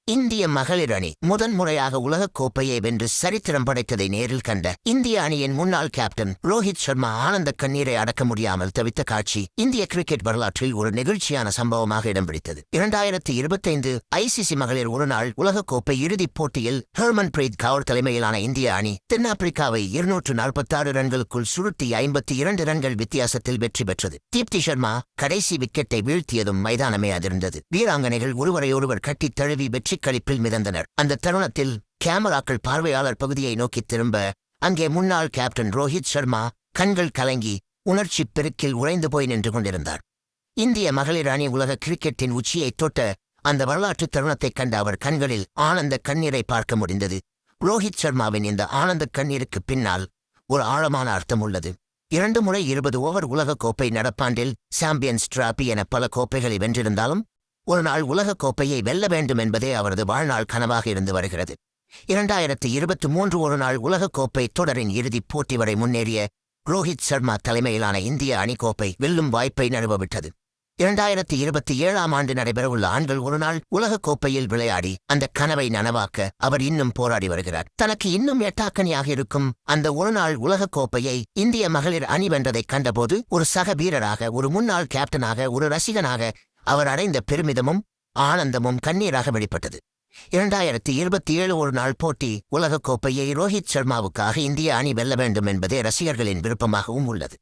இந்திய மகளிர் அணி முதன்முறையாக உலகக் கோப்பையை வென்று சரித்திரம் படைத்ததை நேரில் கண்ட இந்திய அணியின் முன்னாள் கேப்டன் ரோஹித் சர்மா ஆனந்த கண்ணீரை அடக்க முடியாமல் தவித்த காட்சி இந்திய கிரிக்கெட் வரலாற்றில் ஒரு நெகிழ்ச்சியான சம்பவமாக இடம் பிடித்தது. 2025 ஐசிசி மகளிர் ஒருநாள் உலகக் கோப்பை இறுதிப் போட்டியில் ஹர்மன்பிரீத் கவுர் தலைமையிலான இந்திய அணி தென்னாப்பிரிக்காவை 246 ரன்களுக்குள் சுருட்டி 52 ரன்கள் வித்தியாசத்தில் வெற்றி பெற்றது. தீப்தி சர்மா கடைசி விக்கெட்டை வீழ்த்தியதும் மைதானமே அதிர்ந்தது. வீராங்கனைகள் ஒருவரையொருவர் கட்டித் தழுவி வெற்றி களிப்பில் மிதந்தனர். அந்த தருணத்தில் கேமராக்கள் பார்வையாளர் பகுதியை நோக்கி திரும்ப அங்கே முன்னாள் கேப்டன் ரோஹித் சர்மா கண்கள் கலங்கி உணர்ச்சி பெருக்கில் உறைந்து போய் நின்று கொண்டிருந்தார். இந்திய மகளிர் அணி உலக கிரிக்கெட்டின் உச்சியை தொட்ட அந்த வரலாற்று தருணத்தைக் கண்ட அவர் கண்களில் ஆனந்த கண்ணீரை பார்க்க முடிந்தது. ரோஹித் சர்மாவின் இந்த ஆனந்த கண்ணீருக்கு பின்னால் ஒரு ஆழமான அர்த்தம் உள்ளது. 2 முறை 20 ஓவர் உலகக் கோப்பை நடப்பாண்டில் சாம்பியன்ஸ் டிராபி என பல கோப்பைகளை வென்றிருந்தாலும் ஒரு நாள் உலகக் கோப்பையை வெல்ல வேண்டும் என்பதே அவரது வாழ்நாள் கனவாக இருந்து வருகிறது. 2023 ஒரு நாள் உலகக் கோப்பை தொடரின் இறுதிப் போட்டி வரை முன்னேறிய ரோஹித் சர்மா தலைமையிலான இந்திய அணி கோப்பை வெல்லும் வாய்ப்பை நழுவவிட்டது. 2027 ஆண்டு நடைபெறவுள்ள ஆண்கள் ஒருநாள் உலகக் கோப்பையில் விளையாடி அந்த கனவை நனவாக்க அவர் இன்னும் போராடி வருகிறார். தனக்கு இன்னும் எட்டாக்கனியாக இருக்கும் அந்த ஒருநாள் உலகக் கோப்பையை இந்திய மகளிர் அணி வென்றதைக் கண்டபோது ஒரு சக வீரராக, ஒரு முன்னாள் கேப்டனாக, ஒரு ரசிகனாக அவர் அடைந்த பெருமிதமும் ஆனந்தமும் கண்ணீராக வெளிப்பட்டது. 2027 ஒரு நாள் போட்டி உலகக் கோப்பையை ரோஹித் சர்மாவுக்காக இந்திய அணி வெல்ல வேண்டும் என்பதே ரசிகர்களின் விருப்பமாகவும் உள்ளது.